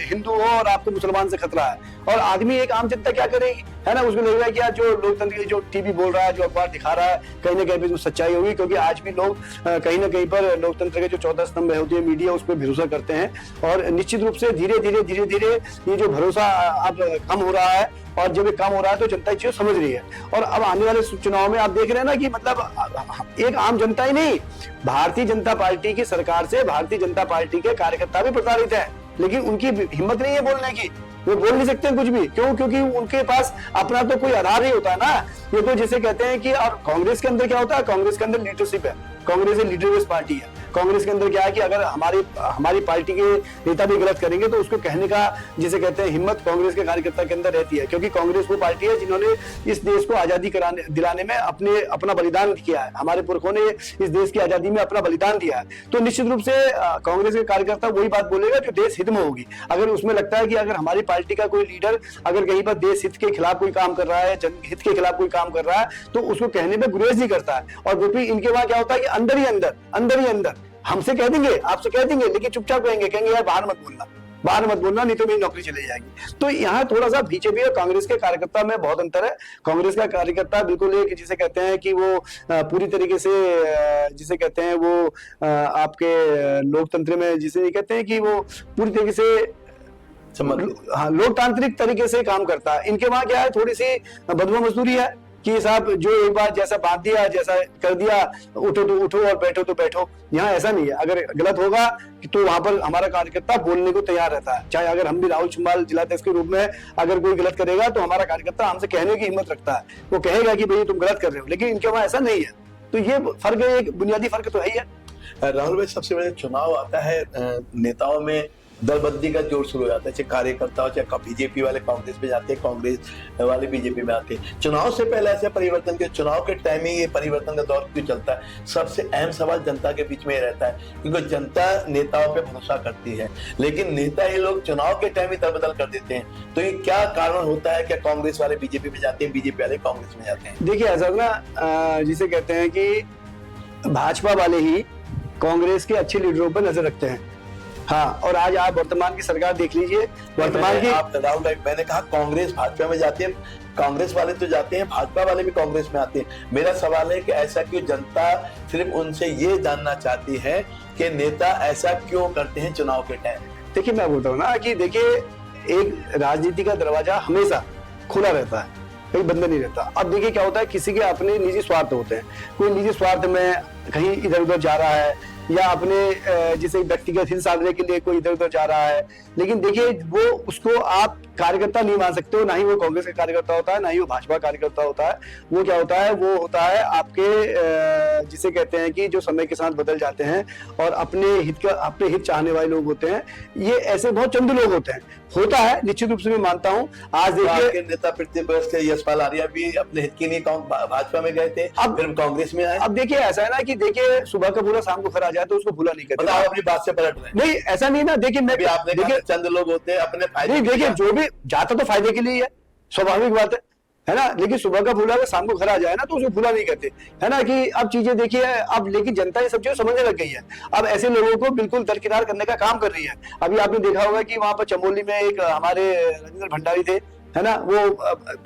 हिंदू हो और आपको मुसलमान से खतरा है। और आदमी, एक आम जनता क्या करेगी, है ना, उसको लगेगा कि यार जो लोकतंत्र जो टीवी बोल रहा है, जो अखबार दिखा रहा है, कहीं ना कहीं पे सच्चाई होगी। क्योंकि आज भी लोग कहीं ना कहीं पर लोकतंत्र के जो 14 स्तंभ होती है मीडिया, उस पर भरोसा करते हैं। और निश्चित रूप से धीरे धीरे ये जो भरोसा अब कम हो रहा है, और जब ये कम हो रहा है तो जनता ये चीज समझ रही है। और अब आने वाले चुनाव में आप देख रहे हैं ना कि मतलब एक आम जनता ही नहीं, भारतीय जनता पार्टी की सरकार से भारतीय जनता पार्टी के कार्यकर्ता भी प्रताड़ित है, लेकिन उनकी हिम्मत नहीं है बोलने की। वो बोल नहीं सकते कुछ भी, क्यों? क्योंकि उनके पास अपना तो कोई आधार नहीं होता ना। ये तो जैसे कहते हैं कि, और कांग्रेस के अंदर क्या होता है, कांग्रेस के अंदर लीडरशिप है, कांग्रेस एक लीडर बेस्ड पार्टी है। कांग्रेस के अंदर क्या है कि अगर हमारी पार्टी के नेता भी गलत करेंगे तो उसको कहने का, जिसे कहते हैं, हिम्मत कांग्रेस के कार्यकर्ता के अंदर रहती है। क्योंकि कांग्रेस वो पार्टी है जिन्होंने इस देश को आजादी दिलाने में अपना बलिदान किया है। हमारे पुरखों ने इस देश की आजादी में अपना बलिदान दिया है। तो निश्चित रूप से कांग्रेस के कार्यकर्ता वही बात बोलेगा जो देश हित में होगी। अगर उसमें लगता है कि अगर हमारी पार्टी का कोई लीडर अगर कहीं पर देश हित के खिलाफ कोई काम कर रहा है, जनहित के खिलाफ कोई काम कर रहा है, तो उसको कहने में गुरेज नहीं करता है। और वो भी इनके वहां क्या होता है कि अंदर ही अंदर हमसे कह देंगे, आपसे कह देंगे, लेकिन चुपचाप कहेंगे यार बाहर मत बोलना, नहीं तो मेरी नौकरी चली जाएगी। तो यहाँ थोड़ा सा बीजेपी और कांग्रेस के कार्यकर्ता में बहुत अंतर है। कांग्रेस का कार्यकर्ता बिल्कुल एक, जिसे कहते हैं कि वो पूरी तरीके से, जिसे कहते हैं वो आपके लोकतंत्र में जिसे नहीं कहते हैं कि वो पूरी तरीके से, हाँ, लोकतांत्रिक तरीके से काम करता है। इनके वहां क्या है, थोड़ी सी बदवा मजदूरी है कि साहब जो एक बार जैसा बांध दिया, जैसा कर दिया, उठो तो उठो और बैठो तो बैठो। यहाँ ऐसा नहीं है। अगर गलत होगा तो वहां पर हमारा कार्यकर्ता बोलने को तैयार रहता है। चाहे अगर हम भी राहुल चुम्बाल जिलाध्यक्ष के रूप में अगर कोई गलत करेगा तो हमारा कार्यकर्ता हमसे कहने की हिम्मत रखता है, वो कहेगा कि भाई तुम गलत कर रहे हो। लेकिन इनके वहां ऐसा नहीं है। तो ये फर्क है, एक बुनियादी फर्क तो है ही है। राहुल भाई, सबसे बड़े चुनाव आता है, नेताओं में दलबंदी का जोर शुरू हो जाता है। चाहे कार्यकर्ता हो, चाहे बीजेपी वाले कांग्रेस में जाते हैं, कांग्रेस वाले बीजेपी में आते हैं। चुनाव से पहले ऐसे परिवर्तन के, चुनाव के टाइम में ये परिवर्तन का दौर क्यों चलता है? सबसे अहम सवाल जनता के बीच में रहता है, क्योंकि जनता नेताओं पे भरोसा करती है, लेकिन नेता ही लोग चुनाव के टाइम ही दलबदल कर देते हैं। तो ये क्या कारण होता है? क्या कांग्रेस वाले बीजेपी में जाते हैं, बीजेपी वाले कांग्रेस में जाते हैं? देखिए ऐसा ना, जिसे कहते हैं कि भाजपा वाले ही कांग्रेस के अच्छे लीडरों पर नजर रखते हैं। हाँ, और आज आप वर्तमान की सरकार देख लीजिए, वर्तमान की, आप राहुल भाई, मैंने कहा कांग्रेस भाजपा में जाती है, कांग्रेस वाले तो जाते हैं, भाजपा वाले भी कांग्रेस में आते हैं। मेरा सवाल है कि ऐसा क्यों? जनता सिर्फ उनसे ये जानना चाहती है कि नेता ऐसा क्यों करते हैं चुनाव के टाइम? देखिए मैं बोलता हूँ ना कि देखिए, एक राजनीति का दरवाजा हमेशा खुला रहता है, कहीं बंद नहीं रहता। अब देखिए क्या होता है, किसी के अपने निजी स्वार्थ होते हैं। कोई निजी स्वार्थ में कहीं इधर उधर जा रहा है, या अपने जिसे व्यक्तिगत हित साधने के लिए कोई इधर उधर जा रहा है। लेकिन देखिए, वो उसको आप कार्यकर्ता नहीं मान सकते हो। ना ही वो कांग्रेस का कार्यकर्ता होता है, ना ही वो भाजपा कार्यकर्ता होता है। वो क्या होता है, वो होता है आपके, जिसे कहते हैं कि जो समय के साथ बदल जाते हैं और अपने हित चाहने वाले लोग होते हैं। ये ऐसे बहुत चंद लोग होते हैं, होता है, निश्चित रूप से मैं मानता हूँ। आज देखिए, नेता प्रतिपक्ष यशपाल आर्या भी अपने हित के लिए भाजपा में गए थे, अब फिर कांग्रेस में आए। अब देखिए ऐसा है ना कि देखिए, सुबह का भूला शाम को खरा जाए तो उसको भूला नहीं करते। आप अपनी बात से पलट रहे हैं। नहीं, ऐसा नहीं ना। देखिए मैं, आपने देखिए चंद लोग होते हैं अपने फायदे, नहीं देखिए, जो भी जाता तो फायदे के लिए है, स्वाभाविक बात है ना। लेकिन सुबह का भूला अगर शाम को खरा जाए ना तो उसको भूला नहीं करते, है ना। कि अब चीजें देखिए, अब लेकिन जनता ये सब चीजें समझने लग गई है। अब ऐसे लोगों को बिल्कुल दरकिनार करने का काम कर रही है। अभी आपने देखा होगा कि वहां पर चमोली में एक हमारे राजेंद्र भंडारी थे, है ना, वो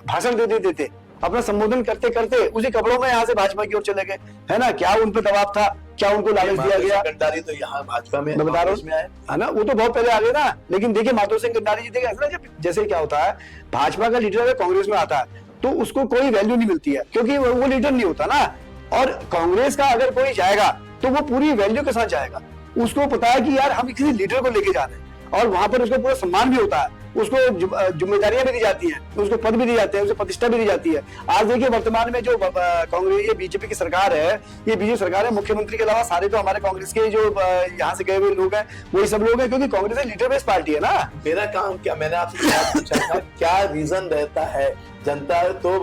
भाषण दे देते थे, अपना संबोधन करते करते उसी कपड़ों में यहाँ से भाजपा की ओर चले गए, है ना। क्या उन पर दबाव था, क्या उनको लालच दिया गया? गंडारी तो यहाँ भाजपा में, मैं बता रहा हूँ, है ना, वो तो बहुत पहले आ गए ना। लेकिन देखिए माधव सिंह गंडारी जी, देखिए ऐसा जैसे क्या होता है, भाजपा का लीडर अगर कांग्रेस में आता है तो उसको कोई वैल्यू नहीं मिलती है, क्योंकि वो लीडर नहीं होता ना। और कांग्रेस का अगर कोई जाएगा तो वो पूरी वैल्यू के साथ जाएगा। उसको पता है कि यार हम किसी लीडर को लेके जा रहे हैं, और वहां पर उसको पूरा सम्मान भी होता है, उसको जिम्मेदारियां भी दी जाती हैं, उसको पद भी दी जाते हैं, उसे प्रतिष्ठा भी दी जाती है। आज देखिए वर्तमान में जो कांग्रेस, ये बीजेपी की सरकार है, ये बीजेपी सरकार है, मुख्यमंत्री के अलावा सारे तो हमारे कांग्रेस के जो यहाँ से गए हुए लोग हैं वही सब लोग हैं, क्योंकि कांग्रेस लीडर बेस्ड पार्टी है ना। मेरा काम क्या, मैंने आपसे पूछा था, क्या रीजन रहता है जनता तो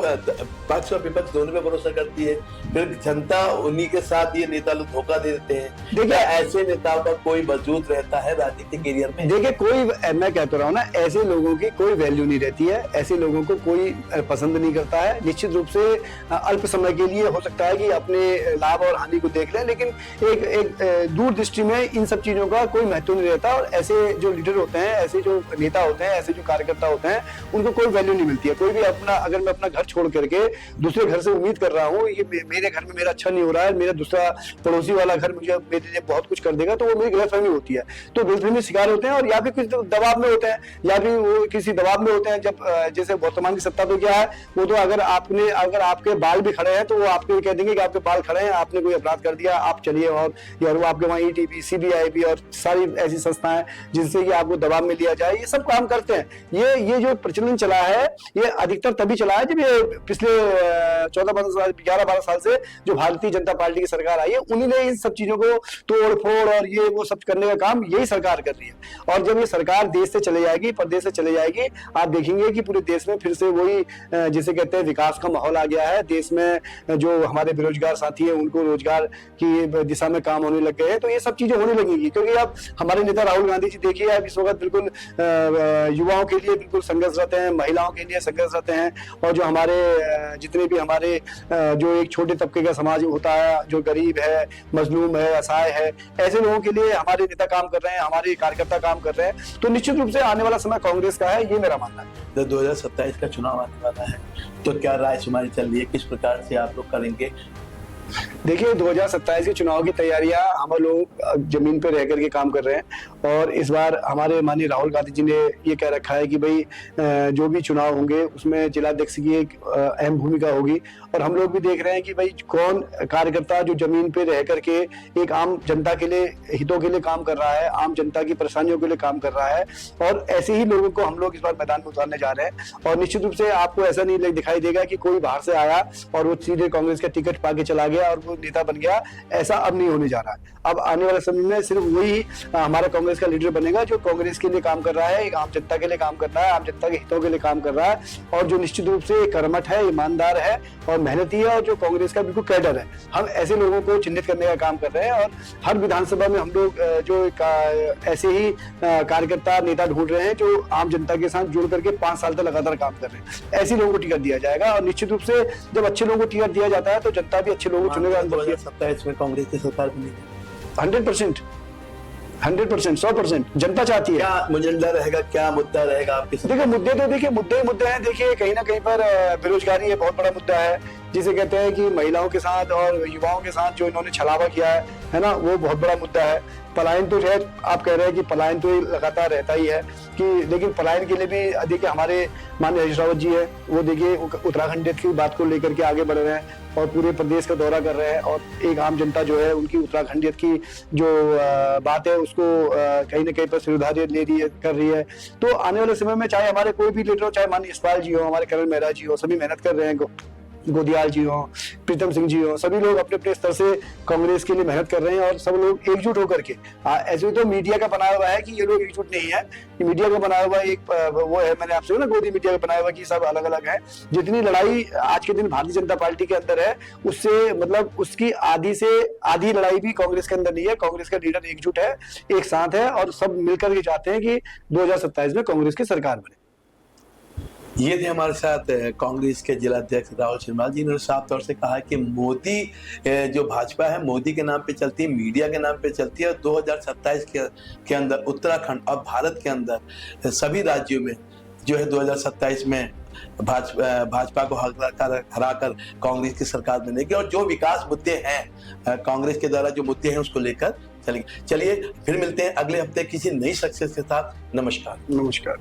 पक्ष और विपक्ष दोनों पे भरोसा करती है, फिर जनता उन्हीं के साथ ये नेता लोग धोखा दे देते हैं। देखिए ऐसे नेताओं का कोई मौजूद रहता है राजनीतिक कैरियर में? देखिए कोई, मैं कहता रहा हूँ ना, ऐसे लोगों की कोई वैल्यू नहीं रहती है, ऐसे लोगों को कोई पसंद नहीं करता है। निश्चित रूप से अल्प समय के लिए हो सकता है कि अपने लाभ और हानि को देख लें, लेकिन एक दूरदृष्टि में इन सब चीजों का कोई महत्व नहीं रहता। और ऐसे जो लीडर होते हैं, ऐसे जो नेता होते हैं, ऐसे जो कार्यकर्ता होते हैं, उनको कोई वैल्यू नहीं मिलती है। कोई भी अगर मैं अपना घर छोड़ करके दूसरे घर से उम्मीद कर रहा हूँ ये मेरे घर में मेरा अच्छा नहीं हो रहा है, मेरा दूसरा पड़ोसी वाला घर मुझे मेरे लिए बहुत कुछ कर देगा, तो वो मेरी गलतफहमी होती है। तो गलतफहमी शिकार होते हैं और या फिर किसी दबाव में होते हैं, या फिर वो किसी दबाव में होते हैं। जब जैसे वर्तमान की सत्ता तो क्या है, वो तो अगर आपके बाल भी खड़े हैं तो वो आपको कह देंगे कि आपके बाल खड़े हैं, आपने कोई अपराध कर दिया, आप चलिए। और वो आपके वहाँ ईटीबी, सीबीआई और सारी ऐसी संस्थाएं जिनसे कि आपको दबाव में लिया जाए, ये सब काम करते हैं। ये जो प्रचलन चला है, ये अधिकतर तभी चला है जब ये पिछले 11-12 साल से जो भारतीय जनता पार्टी की सरकार आई है, उन्हीं ने इन सब चीजों को तोड़ फोड़ और ये वो सब करने का काम यही सरकार कर रही है। और जब ये सरकार देश से चले जाएगी, प्रदेश से चले जाएगी, आप देखेंगे कि पूरे देश में फिर से वही जिसे कहते हैं विकास का माहौल आ गया है। देश में जो हमारे बेरोजगार साथी हैं उनको रोजगार की दिशा में काम होने लग गए हैं, तो ये सब चीजें होने लगेंगी। क्योंकि अब हमारे नेता राहुल गांधी जी देखिए, अब इस वक्त बिल्कुल युवाओं के लिए बिल्कुल संघर्षरत हैं, महिलाओं के लिए संघर्षरत हैं, और जो हमारे जितने भी हमारे जो एक छोटे तबके का समाज होता है, जो गरीब है, मजलूम है, असहाय है, ऐसे लोगों के लिए हमारे नेता काम कर रहे हैं, हमारे कार्यकर्ता काम कर रहे हैं। तो निश्चित रूप से आने वाला समय कांग्रेस का है, ये मेरा मानना है। 2027 का चुनाव आने वाला है, तो क्या राय शुमारी चल रही है, किस प्रकार से आप लोग करेंगे? देखिए 2027 के चुनाव की तैयारियां हम लोग जमीन पे रह करके काम कर रहे हैं। और इस बार हमारे माननीय राहुल गांधी जी ने ये कह रखा है कि भाई जो भी चुनाव होंगे उसमें जिलाध्यक्ष की एक अहम भूमिका होगी। और हम लोग भी देख रहे हैं कि भाई कौन कार्यकर्ता जो जमीन पे रह करके एक आम जनता के लिए, हितों के लिए काम कर रहा है, आम जनता की परेशानियों के लिए काम कर रहा है। और ऐसे ही लोगों को हम लोग इस बार मैदान में उतारने जा रहे हैं। और निश्चित रूप से आपको ऐसा नहीं दिखाई देगा कि कोई बाहर से आया और वो सीधे कांग्रेस का टिकट पाके चला गया और वो नेता बन गया। ऐसा अब नहीं होने जा रहा है। अब आने वाले समय में सिर्फ वही हमारा कांग्रेस का लीडर बनेगा जो कांग्रेस के लिए काम कर रहा है, एक आम जनता के लिए काम कर रहा है, आम जनता के हितों के लिए काम कर रहा है, और जो निश्चित रूप से कर्मठ है, ईमानदार है और मेहनती है, और जो कांग्रेस का बिल्कुल कैडर है। हम ऐसे लोगों को चिन्हित करने का काम कर रहे हैं। और हर विधानसभा में हम लोग जो ऐसे ही कार्यकर्ता नेता ढूंढ रहे हैं जो आम जनता के साथ जुड़ करके 5 साल तक लगातार काम कर रहे हैं। ऐसे लोगों को टिकट दिया जाएगा। और निश्चित रूप से जब अच्छे लोगों को टिकट दिया जाता है तो जनता भी अच्छे लोगों को चुनेगा। 2027 में कांग्रेस की सरकार बनेगी 100%, 100%, जनता चाहती है। क्या मुजल्ला रहेगा, क्या मुद्दा रहेगा आपके साथ? देखिए मुद्दे तो देखिए मुद्दे हैं। देखिए कहीं ना कहीं पर बेरोजगारी ये बहुत बड़ा मुद्दा है, जिसे कहते हैं कि महिलाओं के साथ और युवाओं के साथ जो इन्होंने छलावा किया है ना, वो बहुत बड़ा मुद्दा है। पलायन तो है, आप कह रहे हैं कि पलायन तो लगातार रहता ही है कि, लेकिन पलायन के लिए भी देखिए हमारे माननीय हरीश रावत जी है, वो देखिए उत्तराखंड की बात को लेकर के आगे बढ़ रहे हैं और पूरे प्रदेश का दौरा कर रहे हैं। और एक आम जनता जो है उनकी उत्तराखंडियत की जो बात है उसको कहीं ना कहीं पर सिरदारियत ले रही है, कर रही है। तो आने वाले समय में चाहे हमारे कोई भी लीडर हो, चाहे माननीय यशपाल जी हो, हमारे करण मेहरा जी हो, सभी मेहनत कर रहे हैं, गोदियाल जी हो, प्रीतम सिंह जी हो, सभी लोग अपने अपने स्तर से कांग्रेस के लिए मेहनत कर रहे हैं। और सब लोग एकजुट होकर के, ऐसे तो मीडिया का बनाया हुआ है कि ये लोग एकजुट नहीं है, मीडिया का बनाया हुआ एक वो है, मैंने आपसे ना गोदी मीडिया का बनाया हुआ कि सब अलग अलग है। जितनी लड़ाई आज के दिन भारतीय जनता पार्टी के अंदर है, उससे मतलब उसकी आधी से आधी लड़ाई भी कांग्रेस के अंदर नहीं है। कांग्रेस का लीडर एकजुट है, एक साथ है, और सब मिलकर के चाहते हैं कि 2027 में कांग्रेस की सरकार बने। ये थे हमारे साथ कांग्रेस के जिलाध्यक्ष राहुल शर्मा जी ने साफ तौर से कहा कि मोदी जो भाजपा है मोदी के नाम पे चलती है, मीडिया के नाम पे चलती है। 2027 के अंदर उत्तराखंड और भारत के अंदर सभी राज्यों में जो है 2027 में भाजपा को हराकर कांग्रेस की सरकार बनेगी। और जो विकास मुद्दे हैं कांग्रेस के द्वारा जो मुद्दे हैं उसको लेकर चलेंगे। चलिए फिर मिलते हैं अगले हफ्ते किसी नई शख्सियत के साथ। नमस्कार।